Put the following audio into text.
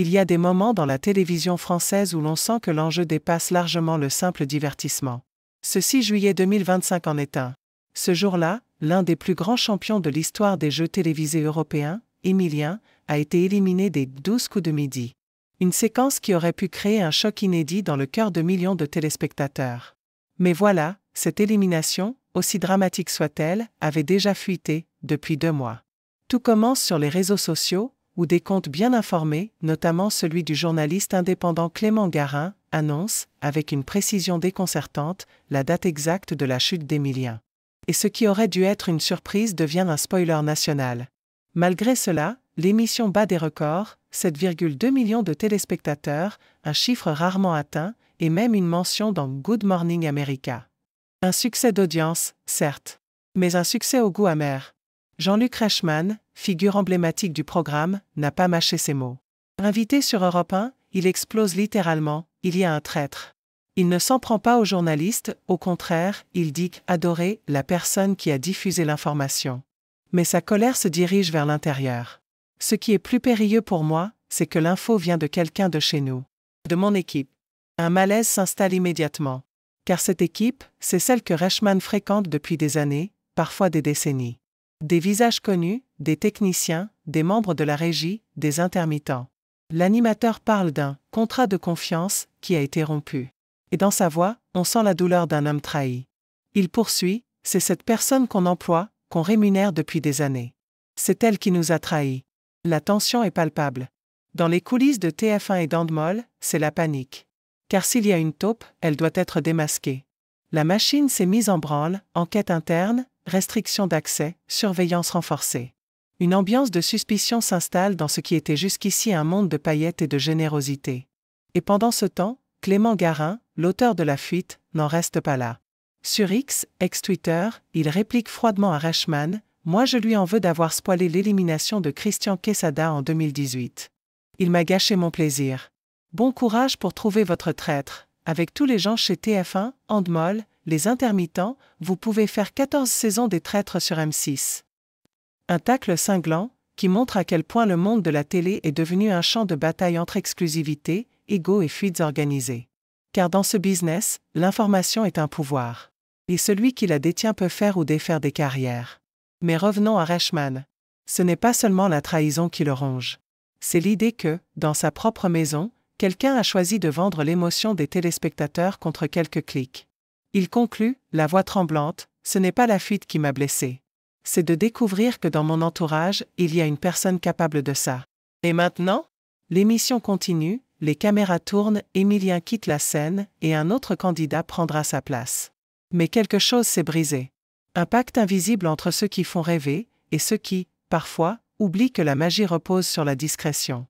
Il y a des moments dans la télévision française où l'on sent que l'enjeu dépasse largement le simple divertissement. Ce 6 juillet 2025 en est un. Ce jour-là, l'un des plus grands champions de l'histoire des jeux télévisés européens, Emilien, a été éliminé des 12 coups de midi. Une séquence qui aurait pu créer un choc inédit dans le cœur de millions de téléspectateurs. Mais voilà, cette élimination, aussi dramatique soit-elle, avait déjà fuité, depuis 2 mois. Tout commence sur les réseaux sociaux, où des comptes bien informés, notamment celui du journaliste indépendant Clément Garin, annoncent, avec une précision déconcertante, la date exacte de la chute d'Emilien. Et ce qui aurait dû être une surprise devient un spoiler national. Malgré cela, l'émission bat des records, 7,2 millions de téléspectateurs, un chiffre rarement atteint, et même une mention dans Good Morning America. Un succès d'audience, certes, mais un succès au goût amer. Jean-Luc Reichmann, figure emblématique du programme, n'a pas mâché ses mots. Invité sur Europe 1, il explose littéralement, il y a un traître. Il ne s'en prend pas aux journalistes, au contraire, il dit adorer la personne qui a diffusé l'information. Mais sa colère se dirige vers l'intérieur. Ce qui est plus périlleux pour moi, c'est que l'info vient de quelqu'un de chez nous. De mon équipe. Un malaise s'installe immédiatement. Car cette équipe, c'est celle que Reichmann fréquente depuis des années, parfois des décennies. Des visages connus, des techniciens, des membres de la régie, des intermittents. L'animateur parle d'un « contrat de confiance » qui a été rompu. Et dans sa voix, on sent la douleur d'un homme trahi. Il poursuit, c'est cette personne qu'on emploie, qu'on rémunère depuis des années. C'est elle qui nous a trahis. La tension est palpable. Dans les coulisses de TF1 et d'Endemol, c'est la panique. Car s'il y a une taupe, elle doit être démasquée. La machine s'est mise en branle, enquête interne, restriction d'accès, surveillance renforcée. Une ambiance de suspicion s'installe dans ce qui était jusqu'ici un monde de paillettes et de générosité. Et pendant ce temps, Clément Garin, l'auteur de la fuite, n'en reste pas là. Sur X, ex-Twitter, il réplique froidement à Reichmann « Moi je lui en veux d'avoir spoilé l'élimination de Christian Quesada en 2018. Il m'a gâché mon plaisir. Bon courage pour trouver votre traître. Avec tous les gens chez TF1, Endemol, les intermittents, vous pouvez faire 14 saisons des traîtres sur M6. » Un tacle cinglant, qui montre à quel point le monde de la télé est devenu un champ de bataille entre exclusivité, ego et fuites organisées. Car dans ce business, l'information est un pouvoir. Et celui qui la détient peut faire ou défaire des carrières. Mais revenons à Reichmann. Ce n'est pas seulement la trahison qui le ronge. C'est l'idée que, dans sa propre maison, quelqu'un a choisi de vendre l'émotion des téléspectateurs contre quelques clics. Il conclut, la voix tremblante, ce n'est pas la fuite qui m'a blessé. C'est de découvrir que dans mon entourage, il y a une personne capable de ça. Et maintenant ? L'émission continue, les caméras tournent, Emilien quitte la scène et un autre candidat prendra sa place. Mais quelque chose s'est brisé. Un pacte invisible entre ceux qui font rêver et ceux qui, parfois, oublient que la magie repose sur la discrétion.